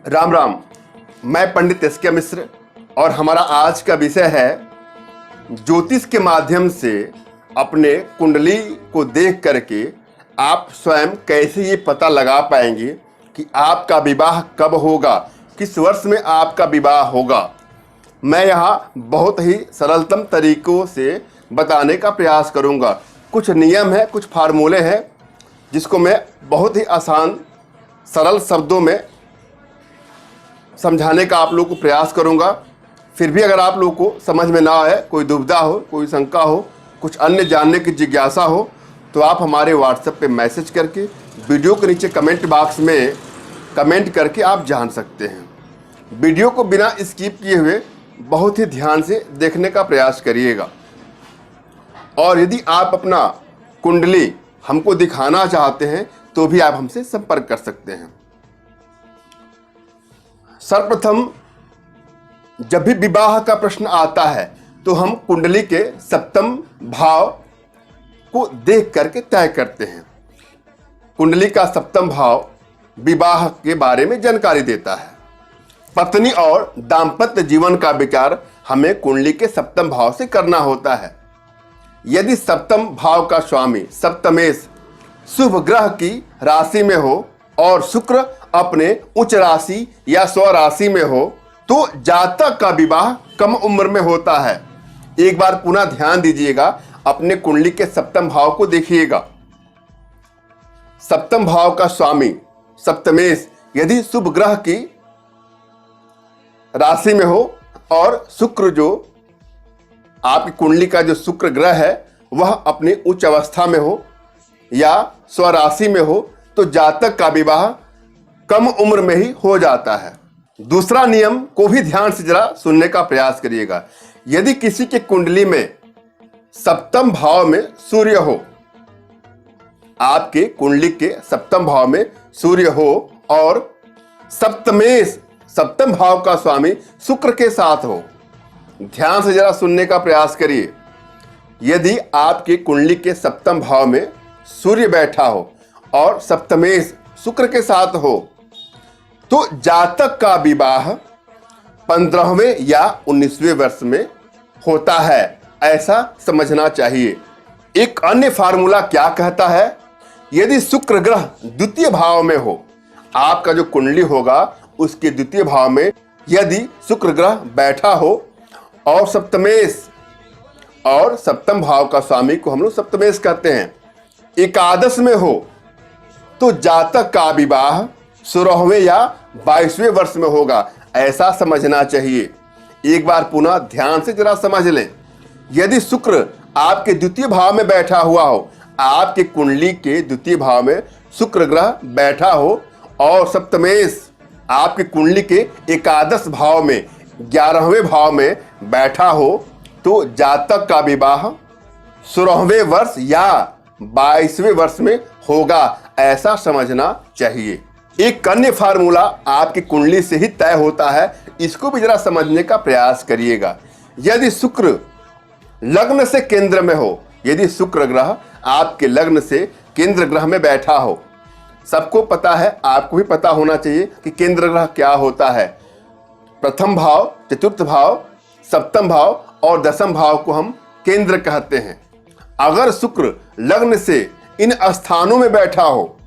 राम राम। मैं पंडित एस के मिश्र और हमारा आज का विषय है ज्योतिष के माध्यम से अपने कुंडली को देख करके आप स्वयं कैसे ये पता लगा पाएंगे कि आपका विवाह कब होगा, किस वर्ष में आपका विवाह होगा। मैं यहाँ बहुत ही सरलतम तरीकों से बताने का प्रयास करूँगा। कुछ नियम है, कुछ फार्मूले हैं जिसको मैं बहुत ही आसान सरल शब्दों में समझाने का आप लोग को प्रयास करूंगा। फिर भी अगर आप लोग को समझ में ना आए, कोई दुविधा हो, कोई शंका हो, कुछ अन्य जानने की जिज्ञासा हो, तो आप हमारे व्हाट्सएप पे मैसेज करके वीडियो के नीचे कमेंट बॉक्स में कमेंट करके आप जान सकते हैं। वीडियो को बिना स्किप किए हुए बहुत ही ध्यान से देखने का प्रयास करिएगा। और यदि आप अपना कुंडली हमको दिखाना चाहते हैं तो भी आप हमसे संपर्क कर सकते हैं। सर्वप्रथम जब भी विवाह का प्रश्न आता है तो हम कुंडली के सप्तम भाव को देख करके तय करते हैं। कुंडली का सप्तम भाव विवाह के बारे में जानकारी देता है। पत्नी और दाम्पत्य जीवन का विचार हमें कुंडली के सप्तम भाव से करना होता है। यदि सप्तम भाव का स्वामी सप्तमेश शुभ ग्रह की राशि में हो और शुक्र अपने उच्च राशि या स्व राशि में हो तो जातक का विवाह कम उम्र में होता है। एक बार पुनः ध्यान दीजिएगा, अपने कुंडली के सप्तम भाव को देखिएगा। सप्तम भाव का स्वामी सप्तमेश यदि शुभ ग्रह की राशि में हो और शुक्र जो आपकी कुंडली का जो शुक्र ग्रह है वह अपनी उच्च अवस्था में हो या स्वराशि में हो तो जातक का विवाह कम उम्र में ही हो जाता है। दूसरा नियम को भी ध्यान से जरा सुनने का प्रयास करिएगा। यदि किसी के कुंडली में सप्तम भाव में सूर्य हो, आपके कुंडली के सप्तम भाव में सूर्य हो और सप्तमेश सप्तम भाव का स्वामी शुक्र के साथ हो, ध्यान से जरा सुनने का प्रयास करिए। यदि आपके कुंडली के सप्तम भाव में सूर्य बैठा हो और सप्तमेश शुक्र के साथ हो तो जातक का विवाह 15वें या 19वें वर्ष में होता है, ऐसा समझना चाहिए। एक अन्य फार्मूला क्या कहता है, यदि शुक्र ग्रह द्वितीय भाव में हो, आपका जो कुंडली होगा उसके द्वितीय भाव में यदि शुक्र ग्रह बैठा हो और सप्तमेश और सप्तम भाव का स्वामी को हम लोग सप्तमेश कहते हैं, एकादश में हो तो जातक का विवाह 16वें या 22वें वर्ष में होगा, ऐसा समझना चाहिए। एक बार पुनः ध्यान से जरा समझ लें। यदि शुक्र आपके द्वितीय भाव में बैठा हुआ हो, आपके कुंडली के द्वितीय भाव में शुक्र ग्रह बैठा हो और सप्तमेश आपकी कुंडली के एकादश भाव में 11वें भाव में बैठा हो तो जातक का विवाह 16वें वर्ष या 22वें वर्ष में होगा, ऐसा समझना चाहिए। एक अन्य फार्मूला आपकी कुंडली से ही तय होता है, इसको भी जरा समझने का प्रयास करिएगा। यदि शुक्र लग्न से केंद्र में हो, यदि शुक्र ग्रह आपके लग्न से केंद्र ग्रह में बैठा हो, सबको पता है, आपको भी पता होना चाहिए कि केंद्र ग्रह क्या होता है। प्रथम भाव, चतुर्थ भाव, सप्तम भाव और दसम भाव को हम केंद्र कहते हैं। अगर शुक्र लग्न से इन स्थानों में बैठा हो,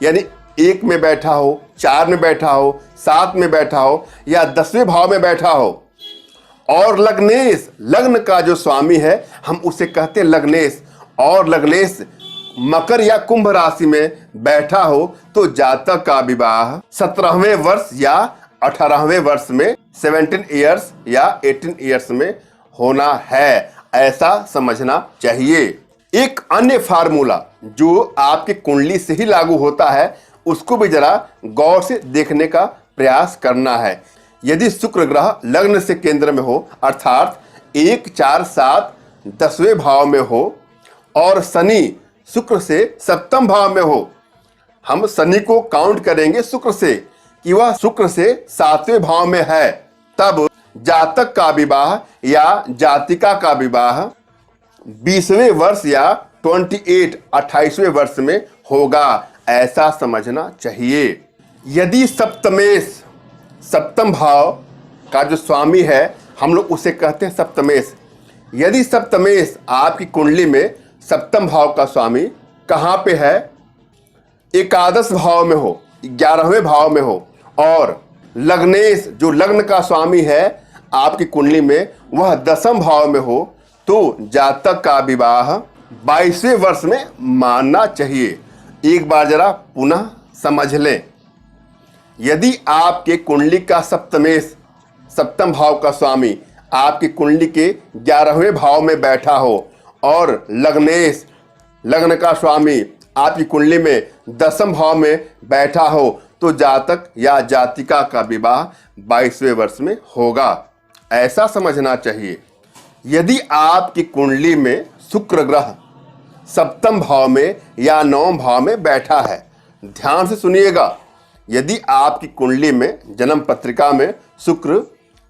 यानी 1 में बैठा हो, 4 में बैठा हो, 7 में बैठा हो या 10वें भाव में बैठा हो और लग्नेश लग्न का जो स्वामी है हम उसे कहते हैं लग्नेश, और लग्नेश मकर या कुंभ राशि में बैठा हो तो जातक का विवाह 17वें वर्ष या 18वें वर्ष में 17 ईयर्स या 18 ईयर्स में होना है, ऐसा समझना चाहिए। एक अन्य फार्मूला जो आपकी कुंडली से ही लागू होता है उसको भी जरा गौर से देखने का प्रयास करना है। यदि शुक्र ग्रह लग्न से केंद्र में हो अर्थात 1, 4, 7, 10वें भाव में हो और शनि शुक्र से सप्तम भाव में हो, हम शनि को काउंट करेंगे शुक्र से कि वह शुक्र से 7वें भाव में है, तब जातक का विवाह या जातिका का विवाह 20वें वर्ष या 28वें वर्ष में होगा, ऐसा समझना चाहिए। यदि सप्तमेश, सप्तम भाव का जो स्वामी है हम लोग उसे कहते हैं सप्तमेश। यदि सप्तमेश आपकी कुंडली में सप्तम भाव का स्वामी कहाँ पे है? एकादश भाव में हो, 11वें भाव में हो, और लग्नेश जो लग्न का स्वामी है आपकी कुंडली में वह 10वें भाव में हो, तो जातक का विवाह 22वें वर्ष में मानना चाहिए। एक बार जरा पुनः समझ लें। यदि आपके कुंडली का सप्तमेश, सप्तम भाव का स्वामी आपकी कुंडली के 11वें भाव में बैठा हो और लग्नेश लग्न का स्वामी आपकी कुंडली में 10वें भाव में बैठा हो, तो जातक या जातिका का विवाह 22वें वर्ष में होगा, ऐसा समझना चाहिए। यदि आपकी कुंडली में शुक्र ग्रह सप्तम भाव में या 9वें भाव में बैठा है, ध्यान से सुनिएगा। यदि आपकी कुंडली में जन्म पत्रिका में शुक्र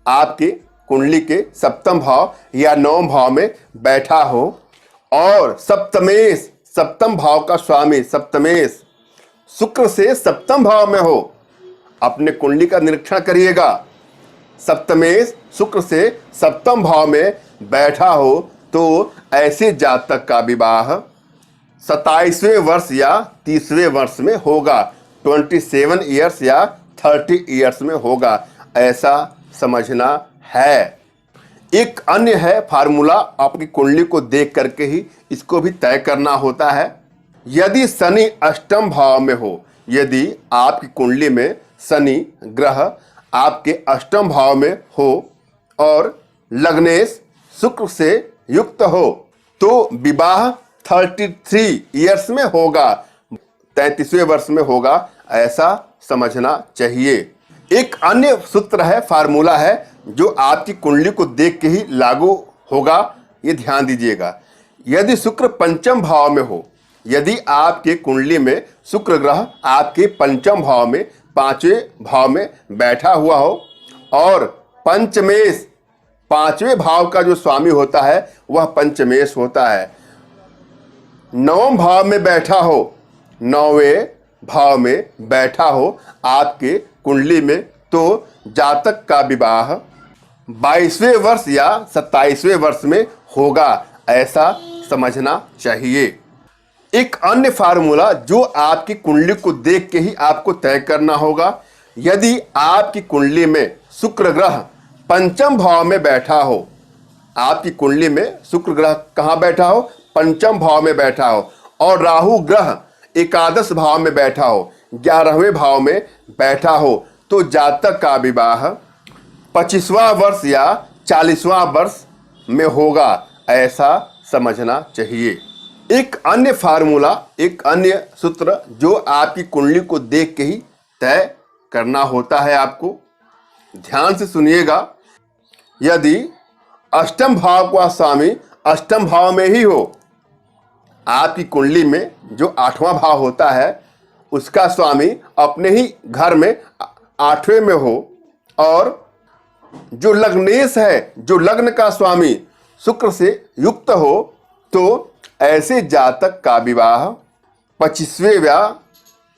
आपकी कुंडली के सप्तम भाव या 9वें भाव में बैठा हो और सप्तमेश, सप्तम भाव का स्वामी सप्तमेश शुक्र से सप्तम भाव में हो, अपने कुंडली का निरीक्षण करिएगा। सप्तमेश शुक्र से सप्तम भाव में बैठा हो, तो ऐसे जातक का विवाह 27वें वर्ष या 30वें वर्ष में होगा, 27 ईयर्स या 30 ईयर्स में होगा, ऐसा समझना है। एक अन्य है फार्मूला, आपकी कुंडली को देख करके ही इसको भी तय करना होता है। यदि शनि अष्टम भाव में हो, यदि आपकी कुंडली में शनि ग्रह आपके अष्टम भाव में हो और लग्नेश शुक्र से युक्त हो, तो विवाह 33 ईयर्स में होगा, 33वें वर्ष में होगा, ऐसा समझना चाहिए। एक अन्य सूत्र है, फार्मूला है, जो आपकी कुंडली को देख के ही लागू होगा, ये ध्यान दीजिएगा। यदि शुक्र पंचम भाव में हो, यदि आपके कुंडली में शुक्र ग्रह आपके पंचम भाव में 5वें भाव में बैठा हुआ हो और पंचमेश, 5वें भाव का जो स्वामी होता है वह पंचमेश होता है, 9वें भाव में बैठा हो, 9वें भाव में बैठा हो आपके कुंडली में, तो जातक का विवाह 22वें वर्ष या 27वें वर्ष में होगा, ऐसा समझना चाहिए। एक अन्य फार्मूला जो आपकी कुंडली को देख के ही आपको तय करना होगा, यदि आपकी कुंडली में शुक्र ग्रह पंचम भाव में बैठा हो, आपकी कुंडली में शुक्र ग्रह कहाँ बैठा हो? पंचम भाव में बैठा हो, और राहु ग्रह एकादश भाव में बैठा हो, 11वें भाव में बैठा हो, तो जातक का विवाह 25वां वर्ष या 40वां वर्ष में होगा, ऐसा समझना चाहिए। एक अन्य फार्मूला, एक अन्य सूत्र जो आपकी कुंडली को देख के ही तय करना होता है, आपको ध्यान से सुनिएगा। यदि अष्टम भाव का स्वामी अष्टम भाव में ही हो, आपकी कुंडली में जो 8वां भाव होता है उसका स्वामी अपने ही घर में 8वें में हो, और जो लग्नेश है, जो लग्न का स्वामी शुक्र से युक्त हो, तो ऐसे जातक का विवाह 25वें या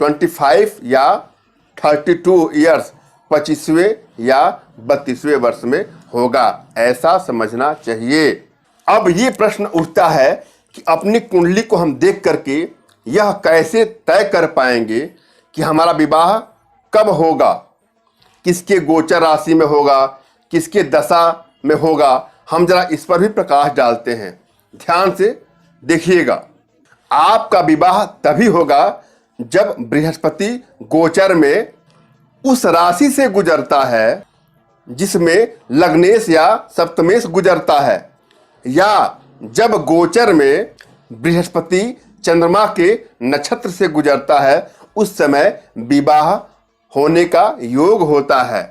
25 या 32 ईयर्स, 25वें या 32वें वर्ष में होगा, ऐसा समझना चाहिए। अब ये प्रश्न उठता है कि अपनी कुंडली को हम देख करके यह कैसे तय कर पाएंगे कि हमारा विवाह कब होगा, किसके गोचर राशि में होगा, किसके दशा में होगा। हम जरा इस पर भी प्रकाश डालते हैं, ध्यान से देखिएगा। आपका विवाह तभी होगा जब बृहस्पति गोचर में उस राशि से गुजरता है जिसमें लग्नेश या सप्तमेश गुजरता है, या जब गोचर में बृहस्पति चंद्रमा के नक्षत्र से गुजरता है, उस समय विवाह होने का योग होता है।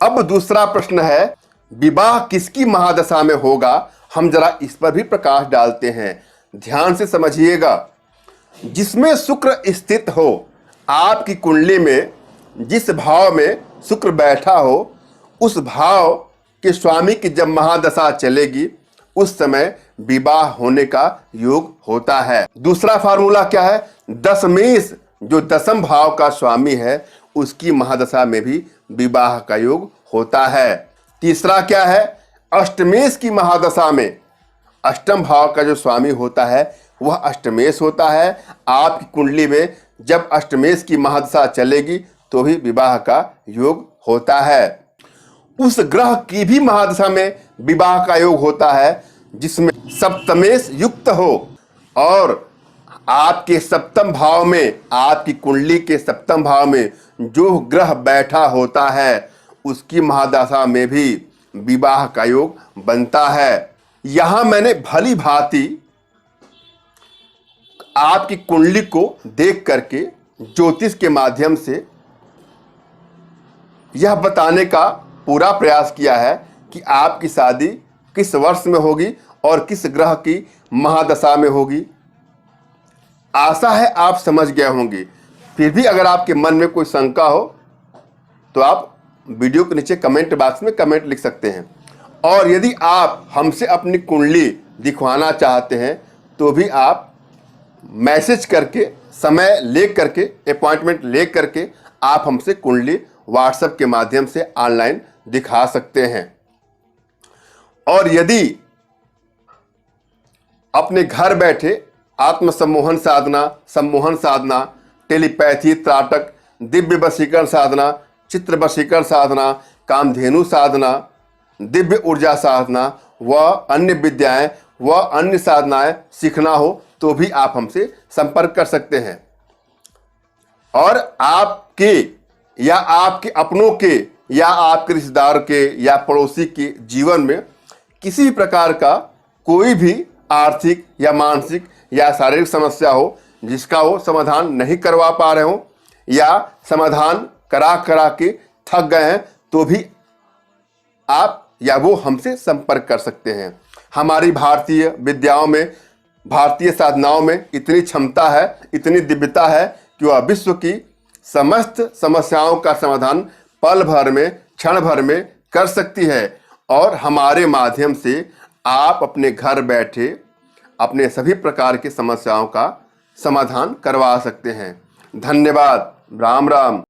अब दूसरा प्रश्न है, विवाह किसकी महादशा में होगा? हम जरा इस पर भी प्रकाश डालते हैं, ध्यान से समझिएगा। जिसमें शुक्र स्थित हो, आपकी कुंडली में जिस भाव में शुक्र बैठा हो, उस भाव के स्वामी की जब महादशा चलेगी, उस समय विवाह होने का योग होता है। दूसरा फार्मूला क्या है? दशमेश जो 10वें भाव का स्वामी है उसकी महादशा में भी विवाह का योग होता है। तीसरा क्या है, अष्टमेश की महादशा में अष्टम भाव का जो स्वामी होता है वह अष्टमेश होता है। आपकी कुंडली में जब अष्टमेश की महादशा चलेगी तो भी विवाह का योग होता है। उस ग्रह की भी महादशा में विवाह का योग होता है जिसमें सप्तमेश युक्त हो, और आपके सप्तम भाव में, आपकी कुंडली के सप्तम भाव में जो ग्रह बैठा होता है उसकी महादशा में भी विवाह का योग बनता है। यहां मैंने भली भांति आपकी कुंडली को देख करके ज्योतिष के माध्यम से यह बताने का पूरा प्रयास किया है कि आपकी शादी किस वर्ष में होगी और किस ग्रह की महादशा में होगी। आशा है आप समझ गए होंगे। फिर भी अगर आपके मन में कोई शंका हो तो आप वीडियो के नीचे कमेंट बॉक्स में कमेंट लिख सकते हैं। और यदि आप हमसे अपनी कुंडली दिखवाना चाहते हैं तो भी आप मैसेज करके, समय ले करके, अपॉइंटमेंट ले करके आप हमसे कुंडली व्हाट्सएप के माध्यम से ऑनलाइन दिखा सकते हैं। और यदि अपने घर बैठे आत्म सम्मोहन साधना, सम्मोहन साधना, टेलीपैथी, त्राटक, दिव्य वशीकरण साधना, चित्र वशीकरण साधना, कामधेनु साधना, दिव्य ऊर्जा साधना व अन्य विद्याएं व अन्य साधनाएं सीखना हो तो भी आप हमसे संपर्क कर सकते हैं। और आपके या आपके अपनों के या आपके रिश्तेदार के या पड़ोसी के जीवन में किसी भी प्रकार का कोई भी आर्थिक या मानसिक या शारीरिक समस्या हो जिसका वो समाधान नहीं करवा पा रहे हो या समाधान करा करा के थक गए हैं तो भी आप या वो हमसे संपर्क कर सकते हैं। हमारी भारतीय विद्याओं में, भारतीय साधनाओं में इतनी क्षमता है, इतनी दिव्यता है कि वह विश्व की समस्त समस्याओं का समाधान पल भर में, क्षण भर में कर सकती है। और हमारे माध्यम से आप अपने घर बैठे अपने सभी प्रकार की समस्याओं का समाधान करवा सकते हैं। धन्यवाद। राम राम।